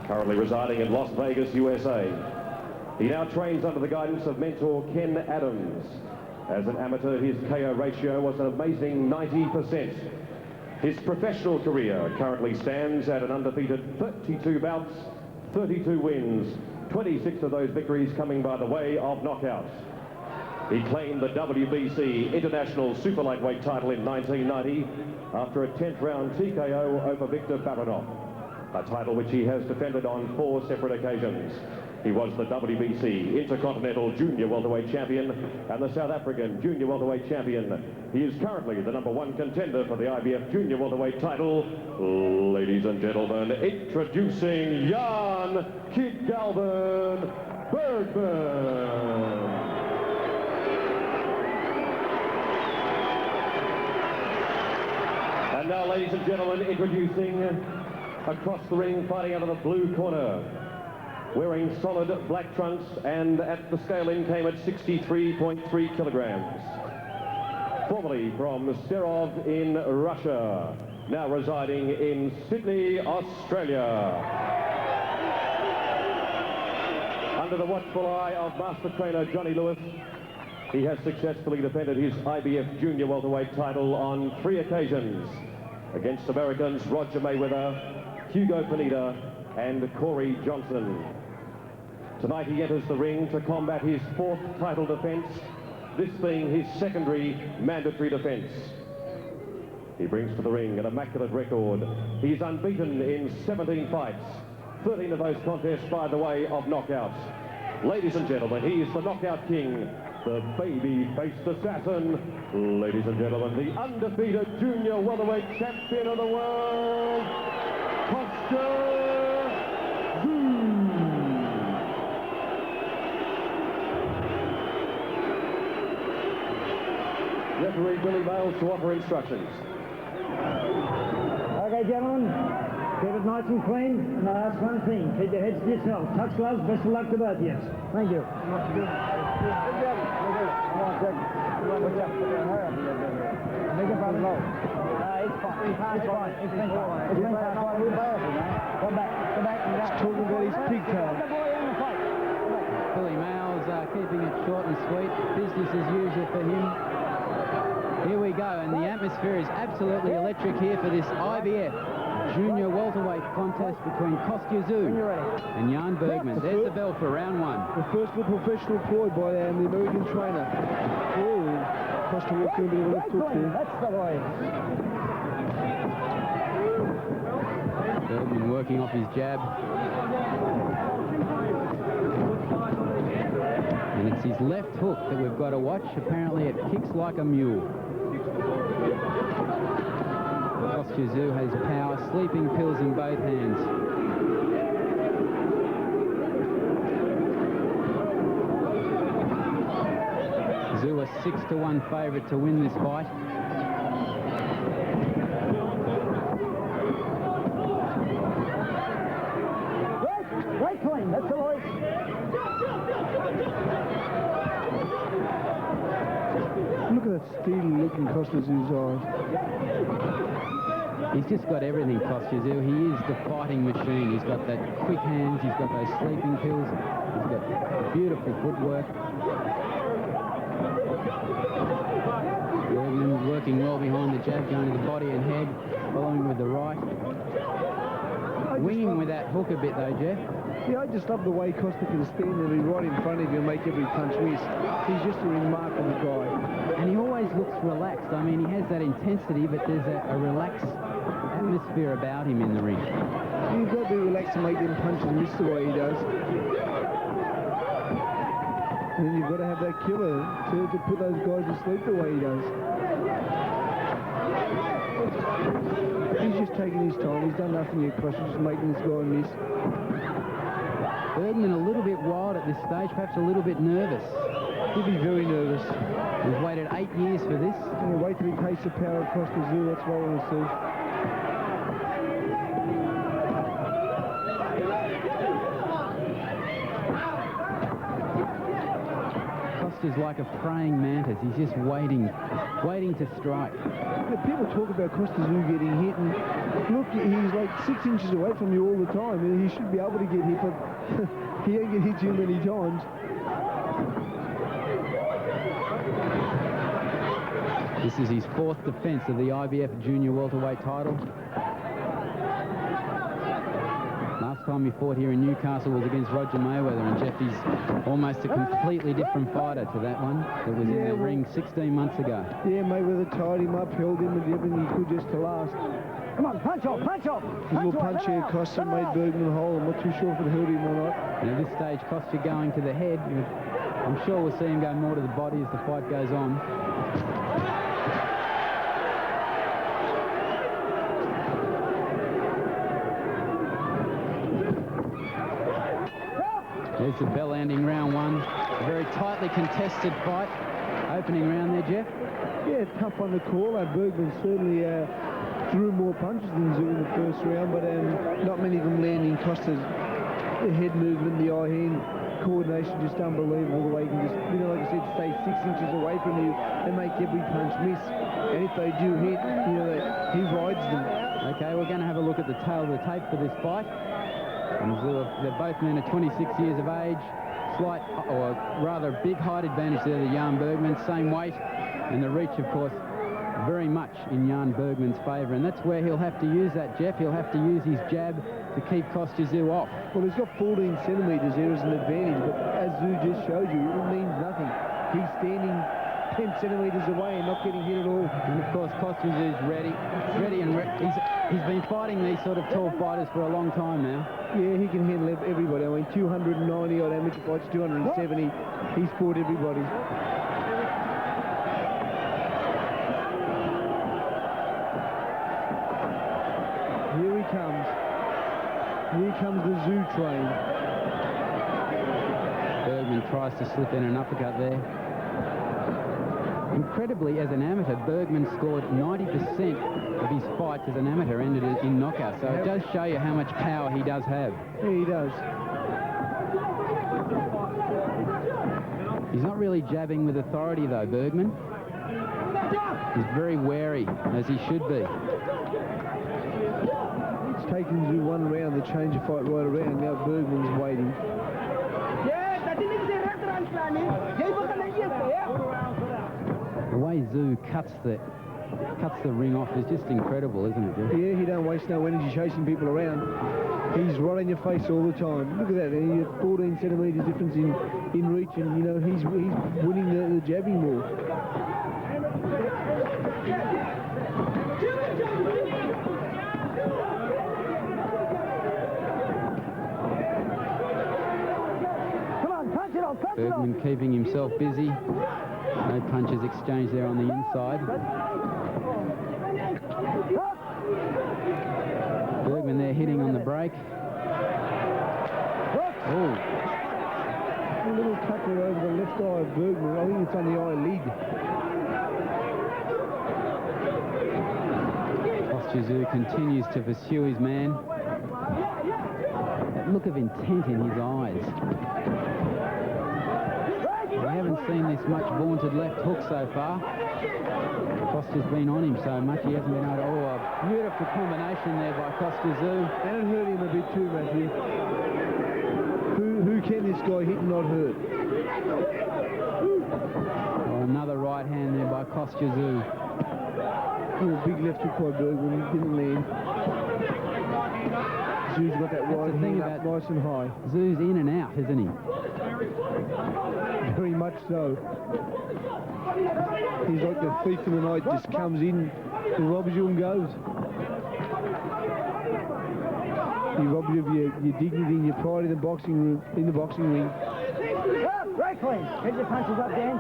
currently residing in Las Vegas, USA. He now trains under the guidance of mentor Ken Adams. As an amateur, his KO ratio was an amazing 90%. His professional career currently stands at an undefeated 32 bouts, 32 wins, 26 of those victories coming by the way of knockouts. He claimed the WBC International Super Lightweight title in 1990 after a 10th round TKO over Victor Baranov, a title which he has defended on 4 separate occasions. He was the WBC Intercontinental Junior Welterweight Champion and the South African Junior Welterweight Champion. He is currently the #1 contender for the IBF Junior Welterweight title. Ladies and gentlemen, introducing Jan Kid Galvin Bergman. And now, ladies and gentlemen, introducing across the ring, fighting out of the blue corner, wearing solid black trunks and at the scaling came at 63.3 kilograms. Formerly from Serov in Russia, now residing in Sydney, Australia. Under the watchful eye of master trainer Johnny Lewis, he has successfully defended his IBF Junior Welterweight title on 3 occasions against Americans Roger Mayweather, Hugo Pineda and Corey Johnson. Tonight he enters the ring to combat his 4th title defense, this being his secondary mandatory defense. He brings to the ring an immaculate record. He's unbeaten in 17 fights, 13 of those contests by the way of knockouts. Ladies and gentlemen, he is the knockout king, the baby-faced assassin. Ladies and gentlemen, the undefeated junior welterweight champion of the world, Kostya. Referee Billy Bales to offer instructions. Okay, gentlemen, keep it nice and clean. And I'll ask one thing: keep your heads to yourself. Touch gloves. Best of luck to both of you. Thank you. Make it low. It's fine. It's fine. It's been fine. It's been fine. Come back. Come back. He's talking about his pigtail. Billy Bales keeping it short and sweet. Business as usual for him. Here we go, and the atmosphere is absolutely electric here for this IBF Junior Welterweight contest between Kostya and Jan Bergman. There's the bell for round 1. The first little professional ploy by the American trainer. Oh, Kostya walked in with a left hook there. That's the way. Bergman working off his jab. And it's his left hook that we've got to watch. Apparently it kicks like a mule. Tszyu has power, sleeping pills in both hands. Tszyu a 6-1 favourite to win this fight. Right clean. That's the way. Look at that steely look in Kostya's eyes. He's just got everything, Kostya. He is the fighting machine. He's got that quick hands, he's got those sleeping pills, he's got beautiful footwork. Bergman working well behind the jab, going to the body and head, following with the right. Winging with that hook a bit though, Jeff. Yeah, I just love the way Kostya can stand there right in front of you and make every punch miss. He's just a remarkable guy. And he always looks relaxed. I mean, he has that intensity, but there's a relaxed atmosphere about him in the ring. You've got to be relaxed and make them punches miss the way he does. And then you've got to have that killer to put those guys to sleep the way he does. He's just taking his time. He's done nothing yet, Kostya, just making this guy miss. Bergman a little bit wild at this stage, perhaps a little bit nervous. He'll be very nervous. We've waited 8 years for this. Yeah, wait till he tastes the power of Tszyu. That's what I want to see. Kostya's like a praying mantis. He's just waiting to strike. Yeah, people talk about Kostya getting hit, and look, he's like 6 inches away from you all the time, and he should be able to get hit, but he don't get hit too many times. This is his 4th defence of the IBF junior welterweight title. Last time he fought here in Newcastle was against Roger Mayweather, and Jeffy's almost a completely different fighter to that one that was in the ring 16 months ago. Yeah, Mayweather tied him up, held him, and did everything he could just to last. Come on, punch off, punch off. His little punch here Kostya made Bergman whole. I'm not too sure if it hurt him or not. And at this stage, Kostya going to the head. I'm sure we'll see him go more to the body as the fight goes on. There's the bell ending round 1. A very tightly contested fight. Opening round there, Jeff. Yeah, tough one to call. Bergman certainly threw more punches than Tszyu in the first round, but not many of them landing. Kostya's the head movement, the eye-hand coordination, just unbelievable. The way he can just, you know, like I said, stay 6 inches away from you and make every punch miss. And if they do hit, you know, he rides them. Okay, we're going to have a look at the tail of the tape for this fight. And they're both men are 26 years of age. Slight, or rather big height advantage there to Jan Bergman. Same weight, and the reach, of course, very much in Jan Bergman's favour. And that's where he'll have to use that, Jeff. He'll have to use his jab to keep Tszyu off. Well, he's got 14 centimetres there as an advantage, but as Tszyu just showed you, it means nothing. He's standing 10 centimetres away and not getting hit at all. And of course, Tszyu is ready and he's been fighting these sort of tall fighters for a long time now. Yeah, he can handle everybody. I mean, 290 odd amateur fights, 270. He's fought everybody. Here he comes. Here comes the Tszyu train. Bergman tries to slip in an uppercut there. Incredibly, as an amateur, Bergman scored 90% of his fights as an amateur ended in knockout. So it does show you how much power he does have. Yeah, he does. He's not really jabbing with authority, though, Bergman. He's very wary, as he should be. It's taken Tszyu one round to change the fight right around. Now Bergman's waiting. The way Tszyu cuts the ring off is just incredible, isn't it, Jeff? Yeah, he don't waste no energy chasing people around. He's right in your face all the time. Look at that. He had 14 centimetres difference in reach, and you know he's winning the jabbing war. Come on, punch it off, punch it off. Bergman keeping himself busy. No punches exchanged there on the inside. Bergman there hitting on the break. Oh. A little cut there over the left eye of Bergman. I think it's on the eyelid. Tszyu continues to pursue his man. That look of intent in his eyes. We haven't seen this much vaunted left hook so far. Kostya's been on him so much he hasn't been able to... Oh, a beautiful combination there by Tszyu. And it hurt him a bit too, Matthew. Who can this guy hit and not hurt? Oh, another right hand there by Tszyu. Oh, big left hook by Bergman. He didn't land. Tszyu's got that right hand up nice and high. Tszyu's in and out, isn't he? Very much so. He's like the thief in the night, just comes in and robs you and goes. He robs you of your dignity and your pride in the boxing ring. Right clean. Get your punches up, Dan.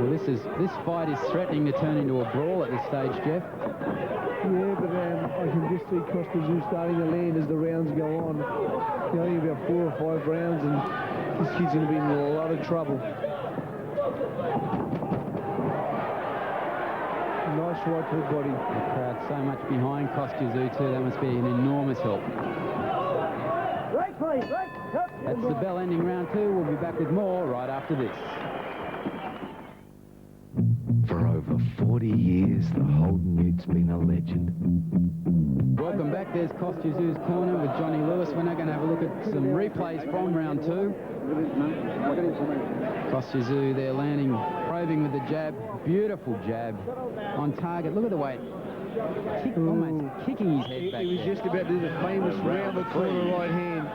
Well, this fight is threatening to turn into a brawl at this stage, Jeff. Yeah, but I can just see Tszyu starting to land as the rounds go on. You know, only about 4 or 5 rounds, and this kid's going to be in a lot of trouble. Nice right to the body. The crowd so much behind Kostya Tszyu too. That must be an enormous help. That's the bell ending round 2. We'll be back with more right after this. For over 40 years, the Holden Ute's been a legend. Welcome back. There's Kostya Tszyu's corner with Johnny Lewis. We're now going to have a look at some replays from round 2. Kostya Tszyu there landing, probing with the jab. Beautiful jab on target. Look at the way almost kicking his head back. He was just about to do the famous round the corner right hand.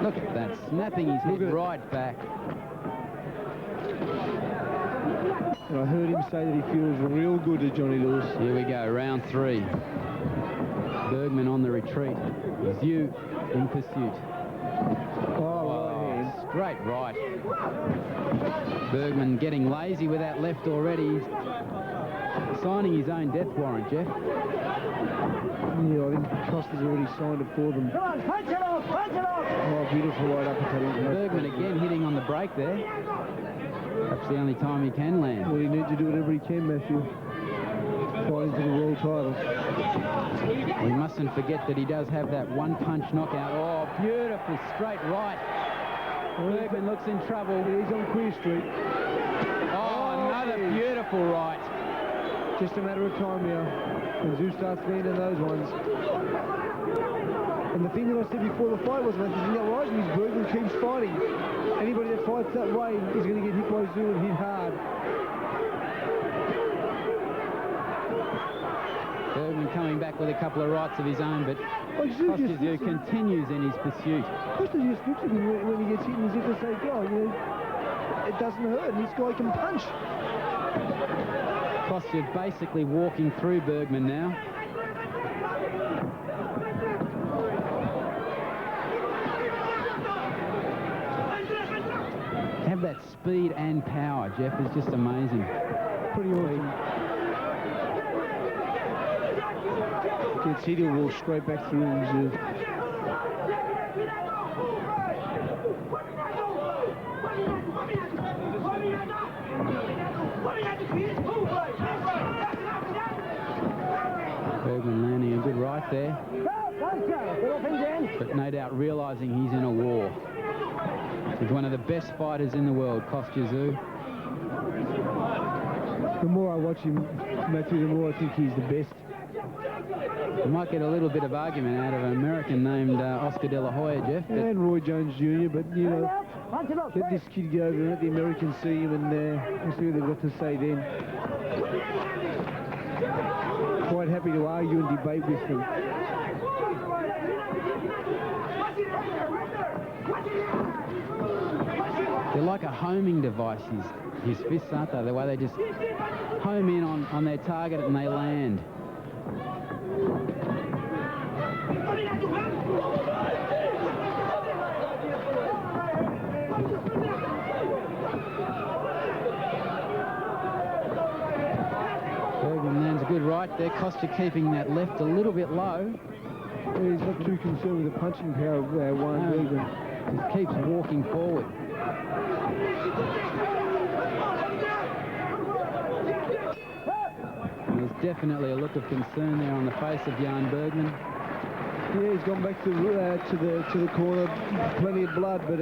Look at that, snapping his head right back. And I heard him say that he feels real good to Johnny Lewis. Here we go, round 3. Bergman on the retreat. Tszyu in pursuit. Right hand. Straight right. Bergman getting lazy with that left already. Signing his own death warrant, Jeff. Yeah, I think Kostya's already signed it for them. Come on, punch it off, punch it off! Oh, beautiful right uppercut. Bergman again hitting on the break there. Perhaps the only time he can land. Well, he needs to do whatever he can, Matthew. Fighting for the world title. We mustn't forget that he does have that one-punch knockout. Oh, beautiful straight right. Bergman looks in trouble. He's on Queer Street. Oh, another beautiful right. Just a matter of time now. When Tszyu starts landing those ones. And the thing that I said before the fight was, man, in that rising, is Bergman keeps fighting. Anybody that fights that way is going to get hit by Tszyu and hit hard. Bergman coming back with a couple of rights of his own, but Kostya Tszyu continues in his pursuit. Kostya just looks at him when he gets hit as if to say, God, you know, it doesn't hurt, and this guy can punch. Kostya basically walking through Bergman now. To have that speed and power, Jeff, is just amazing. Pretty awesome. Gets hit, he'll walk straight back through Tszyu. Bergman landing a good right there. But no doubt realising he's in a war. He's one of the best fighters in the world, Kostya Tszyu. The more I watch him, Matthew, the more I think he's the best. You might get a little bit of argument out of an American named Oscar De La Hoya, Jeff. And Roy Jones Jr., but, you know, let this kid go over and let the Americans see him, and we'll see what they've got to say then. Quite happy to argue and debate with them. They're like a homing device, his fists, aren't they? The way they just home in on their target and they land. Bergman lands a good right there. Kostya keeping that left a little bit low. Yeah, he's not too concerned with the punching power of Warren Bergman. He keeps walking forward. There's definitely a look of concern there on the face of Jan Bergman. Yeah, he's gone back to the corner, plenty of blood, but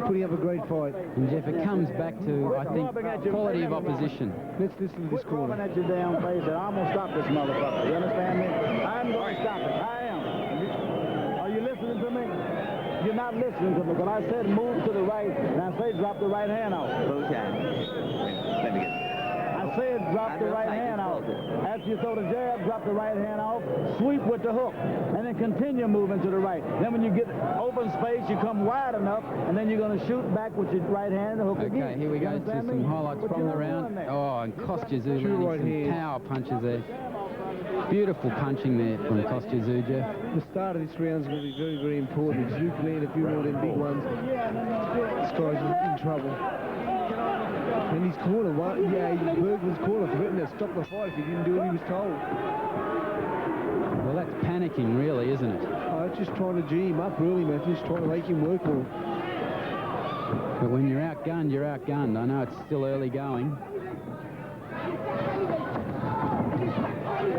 putting up a great fight. And Jeff, it comes back to, I think, quality of opposition. Let's listen to this corner. At your damn face, and I'm gonna stop this motherfucker. You understand me? I'm gonna stop it. I am. Are you listening to me? You're not listening to me. When I said move to the right, and I say drop the right hand out. Let me get it. I said drop the right hand out. After you throw the jab, drop the right hand off, sweep with the hook, and then continue moving to the right. Then when you get open space, you come wide enough, and then you're going to shoot back with your right hand and hook again. Okay, here we go to some highlights from the round. Oh, and Kostya Tszyu landing some power punches there. Beautiful punching there from Kostya Tszyu, Jeff. The start of this round is going to be very, very important. If you can land a few more of them big ones, this guy's in trouble. And his corner, Bergman's corner threatened to stop the fight if he didn't do what he was told. Well, that's panicking, really, isn't it? Oh, it's just trying to G him up, really, Matthew. Just trying to make him work more. But when you're outgunned, you're outgunned. I know it's still early going.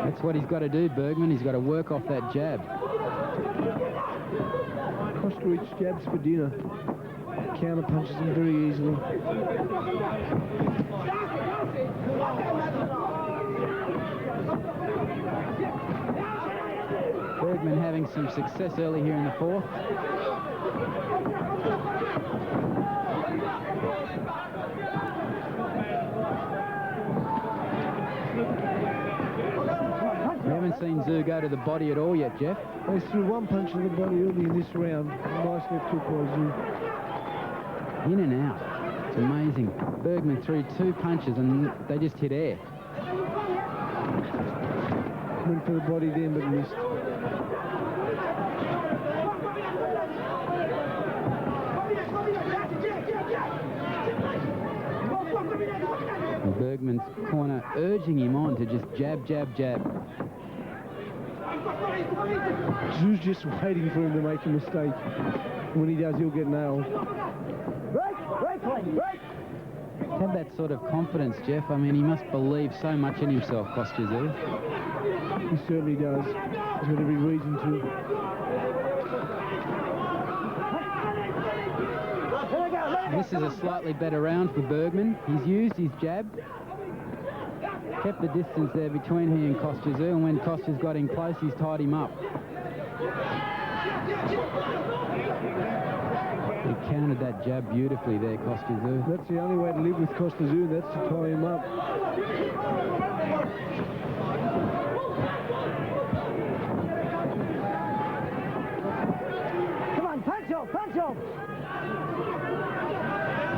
That's what he's got to do, Bergman. He's got to work off that jab. Kostya jabs for dinner. Counter punches him very easily. Bergman having some success early here in the fourth. We haven't seen Tszyu go to the body at all yet, Jeff. They threw one punch in the body early in this round. Nice left hook by Tszyu. In and out. It's amazing. Bergman threw 2 punches and they just hit air. Went for the body then, but missed. And Bergman's corner urging him on to just jab, jab, jab. Tszyu's just waiting for him to make a mistake. When he does, he'll get nailed. Have that sort of confidence, Jeff. I mean, he must believe so much in himself, Kostya Tszyu. He certainly does. He's got every reason to. This is a slightly better round for Bergman. He's used his jab, kept the distance there between he and Kostya Tszyu, and when Kostya's got in close, he's tied him up. He countered that jab beautifully there, Kostya Tszyu. That's the only way to live with Kostya Tszyu, that's to tie him up. Come on, punch him, punch him!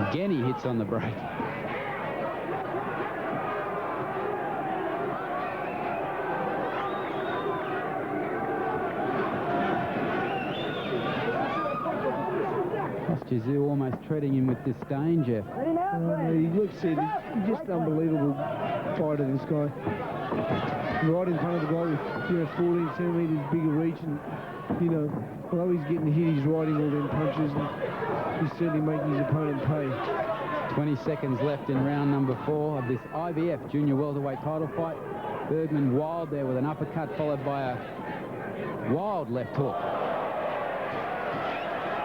Again, he hits on the break. Kostya Tszyu almost treading him with disdain, Jeff. He looks it. He's just unbelievable fighter, this guy. Right in front of the guy with 14 centimetres bigger reach, and although he's getting hit, he's riding all them punches, and he's certainly making his opponent pay. 20 seconds left in round number 4 of this IBF junior welterweight title fight. Bergman wild there with an uppercut followed by a wild left hook.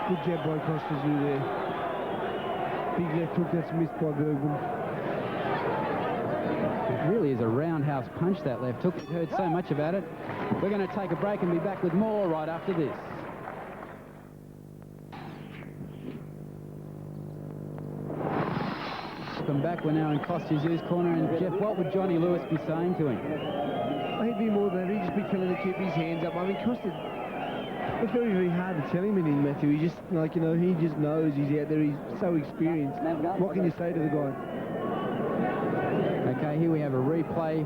Good jab by Kostya Tszyu there. Big left hook that's missed by Bergman. It really is a roundhouse punch, that left hook. We've heard so much about it. We're going to take a break and be back with more right after this. Welcome back. We're now in Kostya Tszyu's corner, and Jeff, what would Johnny Lewis be saying to him? He'd be more than that. He'd just be telling him to keep his hands up. I mean, Kostya, it's very, very hard to tell him anything, Matthew. He just, he just knows he's out there. He's so experienced. What can you say to the guy? Okay, here we have a replay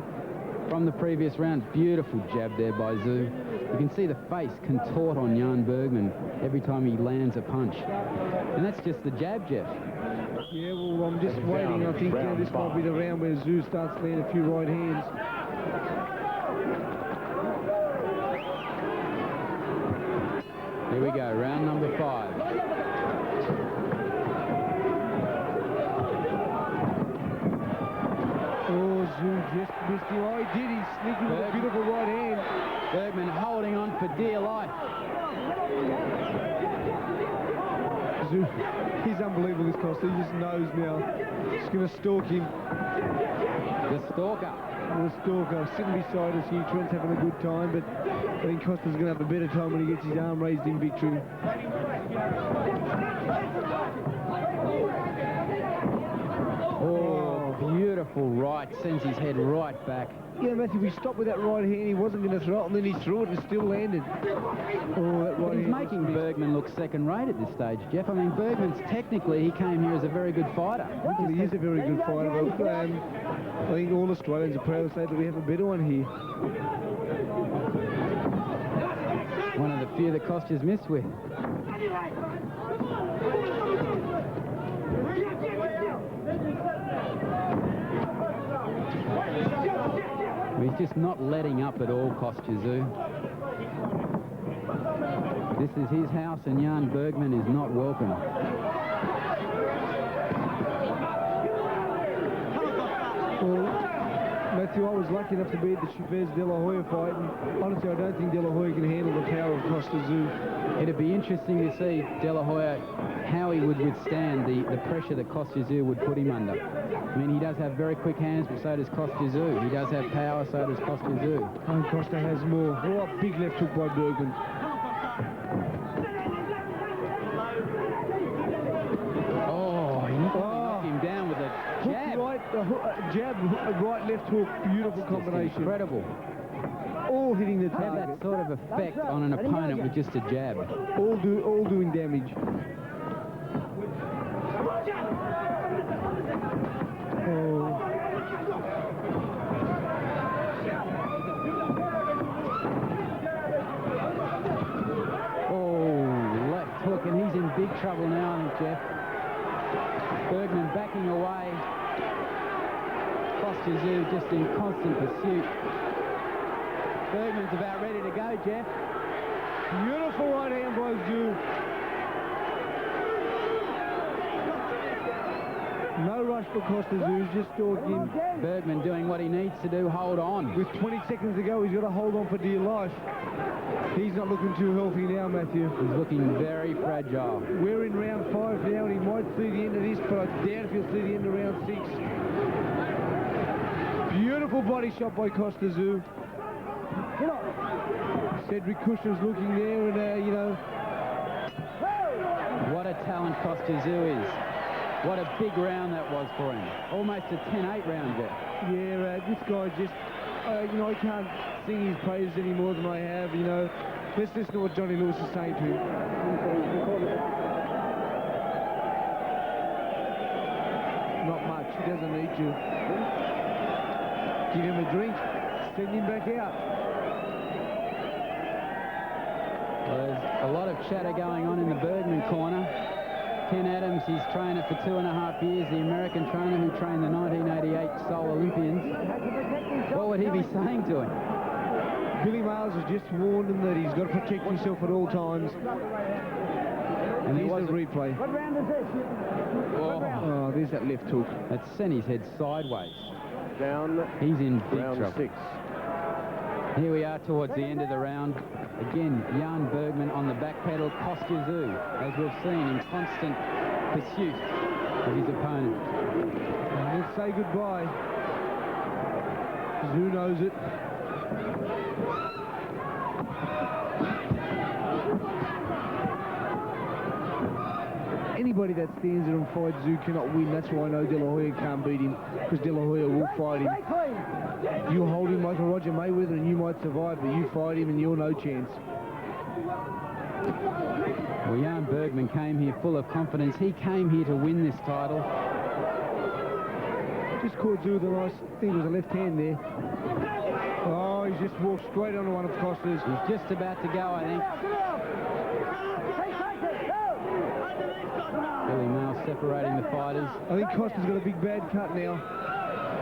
from the previous round. Beautiful jab there by Tszyu. You can see the face contort on Jan Bergman every time he lands a punch. And that's just the jab, Jeff. Yeah, well, I'm just waiting. I think this might be the round where Tszyu starts landing a few right hands. Here we go, round number 5. Oh, Tszyu just missed him. Oh, he did. He sneaked with a beautiful right hand. Bergman holding on for dear life. Tszyu, he's unbelievable, this Kostya. He just knows now. He's going to stalk him. The stalker. The stalker sitting beside us here. Trent's having a good time, but I think Kostya's going to have a better time when he gets his arm raised in victory. Oh, beautiful right. Sends his head right back. Yeah, Matthew, we stopped with that right hand. He wasn't going to throw it, and then he threw it and still landed. Oh, that right He's hand making Bergman look second-rate at this stage, Jeff. I mean, Bergman's technically, he came here as a very good fighter. Well, he is a very good fighter, but I think all Australians are proud to say that we have a better one here. One of the few that Kostya's missed with. He's just not letting up at all, Kostya Tszyu. This is his house, and Jan Bergman is not welcome. Well, Matthew, I was lucky enough to be at the Chavez De La Hoya fight, and honestly, I don't think De La Hoya can handle the power of Costa Tszyu. It'd be interesting to see De La Hoya, how he would withstand the pressure that Kostya Tszyu would put him under. I mean, he does have very quick hands, but so does Kostya Tszyu. He does have power, so does Kostya Tszyu. And Costa has more. Oh, big left hook by Bergman. Oh, he knocked him down with a jab. Jab, right, left hook. Beautiful combination. Incredible. All hitting the Have target. that sort of effect on an opponent with just a jab. All doing damage. Oh, left hook, and he's in big trouble now, I think, Jeff. Bergman backing away. Kostya Tszyu just in constant pursuit. Bergman's about ready to go, Jeff. Beautiful right hand by Tszyu. No rush for Costa Tszyu, just stalking. Bergman doing what he needs to do, hold on. With 20 seconds to go, he's got to hold on for dear life. He's not looking too healthy now, Matthew. He's looking very fragile. We're in round 5 now, and he might see the end of this, but I doubt if he'll see the end of round 6. Beautiful body shot by Costa Tszyu. Cedric Kushner's looking there, and, you know... What a talent Kostya Tszyu is. What a big round that was for him. Almost a 10-8 round, Jeff. Yeah, this guy just... you know, I can't sing his praises any more than I have, you know. Let's listen to what Johnny Lewis is saying to him. Not much. He doesn't need to. Give him a drink. Send him back out. Well, there's a lot of chatter going on in the Bergman corner. Ken Adams, his trainer for 2.5 years, the American trainer who trained the 1988 Seoul Olympians. What would he be saying to him? Billy Miles has just warned him that he's got to protect himself at all times. And here's the replay. What round is this? Oh, there's that left hook. That sent his head sideways. Down. He's in big Round trouble. 6. Here we are towards the end of the round. Again, Jan Bergman on the back pedal. Kostya Tszyu, as we've seen, in constant pursuit of his opponent. And let's say goodbye. Tszyu knows it. Anybody that stands there and fights Tszyu cannot win. That's why I know De La Hoya can't beat him, because De La Hoya will fight him. You hold him like a Roger Mayweather and you might survive, but you fight him and you're no chance. Well, Jan Bergman came here full of confidence. He came here to win this title. Just caught Tszyu with a nice, I think it was a left hand there. Oh, he's just walked straight onto one of Costa's. He's just about to go, I think. Billy Miles separating the fighters. I think Costa's got a big bad cut now.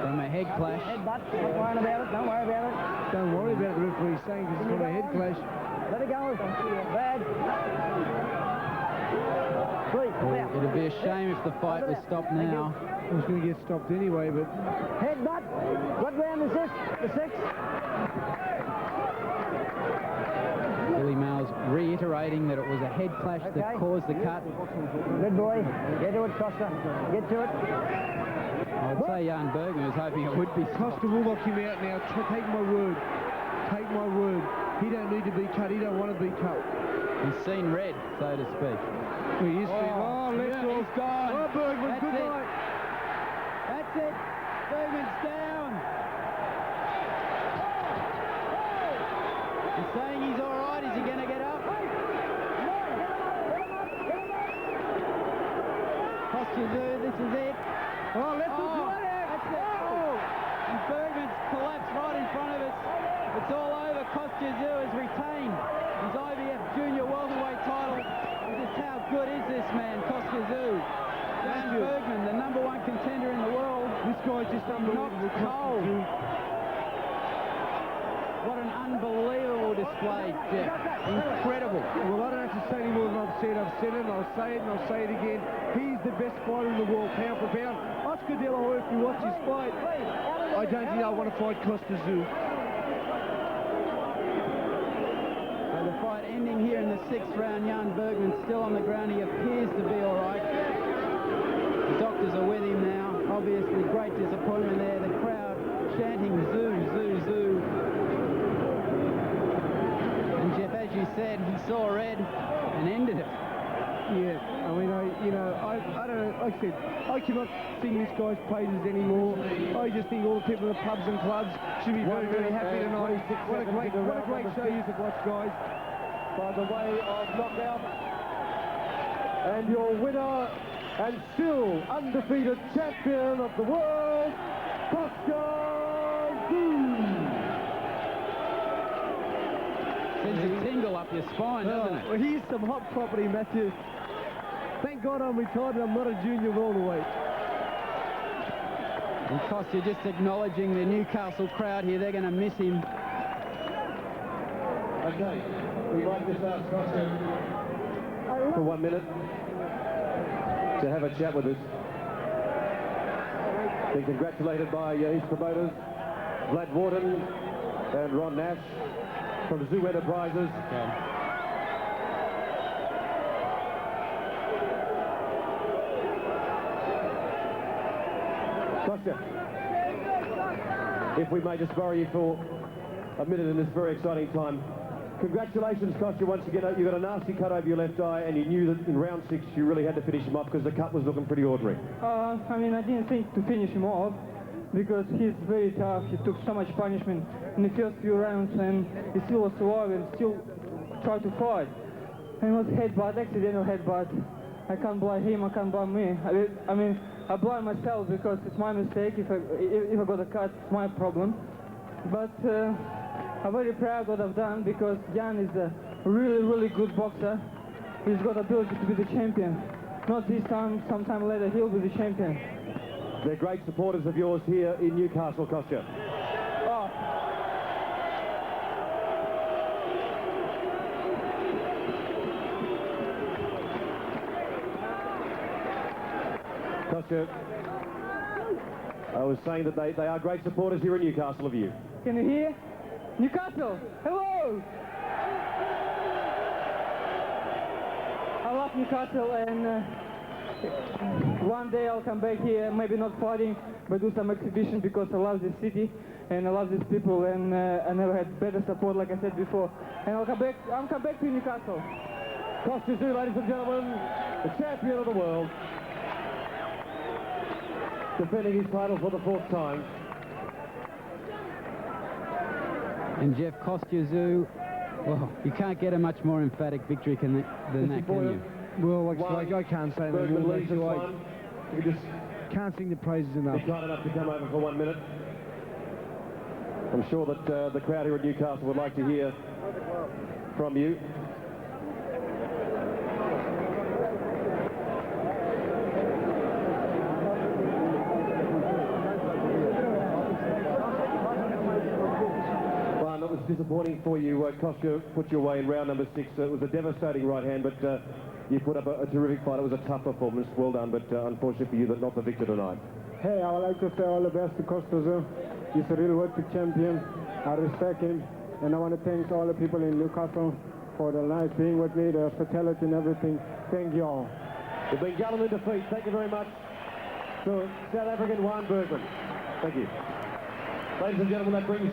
From a head clash. Don't worry about it. Don't worry about it. Don't worry about it, the referee's saying, because it's got a head clash. Let it go. Bad. It'd be a shame if the fight was stopped now. It was going to get stopped anyway, but... Headbutt. What round is this? The 6th? Billy Miles reiterating that it was a head clash that caused the cut. Good boy. Get to it, Costa. Get to it. I'd say Jan Bergman was hoping it would be stopped. Costa will knock him out now. Take my word. Take my word. He don't need to be cut. He don't want to be cut. He's seen red, so to speak. He is. Oh, left yeah, off. he's gone. Oh, Bergman, That's good it. night. That's it. Bergman's down. He's saying he's all right. Is he going to get up? Kostya Tszyu, this is it. Oh, left hook. That's it. And Bergman's collapsed right in front of us. It's all over. Kostya Tszyu has retained his IBF junior welterweight title. Just how good is this man, Kostya Tszyu? Jan Bergman, the #1 contender in the world. This guy's just unbelievable. Cold. What an unbelievable display, Jeff. Incredible. Well, I don't have to say any more than I've said. I've said it, and I'll say it, and I'll say it again. He's the best fighter in the world, pound for pound. Oscar De La Hoya, if you watch his fight, I don't think I want to fight Kostya Tszyu. So the fight ending here in the 6th round. Jan Bergman still on the ground. He appears to be all right. The doctors are with him now. Obviously, great disappointment there. The crowd chanting Tszyu, Tszyu, Tszyu. And Jeff, as you said, he saw red and ended it. Yeah, I mean, I don't know, like I said, I cannot sing this guy's praises anymore. I just think all the people in the pubs and clubs should be very, very happy tonight. What a great show you to watch, guys. By the way of knockout. And your winner and still undefeated champion of the world, Kostya Tszyu. Sends a tingle up your spine, doesn't it? Well, here's some hot property, Matthew. Thank God I'm retired and I'm not a junior welterweight. And Kostya just acknowledging the Newcastle crowd here. They're going to miss him. Okay, we'd like to ask Kostya for 1 minute to have a chat with us. Been congratulated by his promoters, Vlad Warden and Ron Nash from Tszyu Enterprises. Kostya, if we may just borrow you for a minute in this very exciting time. Congratulations, Kostya, once again. You got a nasty cut over your left eye, and you knew that in round 6 you really had to finish him off because the cut was looking pretty ordinary. I mean, I didn't think to finish him off because he's very tough. He took so much punishment in the first few rounds, and he still was alive and still tried to fight. And it was headbutt, accidental headbutt. I can't blame him, I can't blame me. I mean, I blame myself because it's my mistake. If I got a cut, it's my problem. But I'm very proud of what I've done because Jan is a really, really good boxer. He's got ability to be the champion. Not this time, sometime later he'll be the champion. They're great supporters of yours here in Newcastle, Kostya. Oh. Kostya, I was saying that they are great supporters here in Newcastle of you. Can you hear? Newcastle, hello! I love Newcastle, and one day I'll come back here, maybe not fighting, but do some exhibition because I love this city and I love these people, and I never had better support, like I said before. And I'll come back to Newcastle. Kostya Tszyu, ladies and gentlemen, the champion of the world, defending his title for the 4th time. And Jeff, Kostya Tszyu, well, you can't get a much more emphatic victory than that, can you? Well, like I can't say that. Bergman leads this one. You just Can't sing the praises enough. be kind enough to come over for 1 minute. I'm sure that the crowd here at Newcastle would like to hear from you. Well, it was disappointing for you. Kostya put you away in round number 6. It was a devastating right hand, but you put up a terrific fight. It was a tough performance. Well done, but unfortunately for you, that not the victor tonight. Hey, I would like to say all the best to Kostya Tszyu. He's a real worthy champion. I respect him, and I want to thank all the people in Newcastle for the nice being with me, the hospitality and everything. Thank you all. You've been gallant in defeat. Thank you very much to South African Jan Bergman. Thank you. Ladies and gentlemen, that brings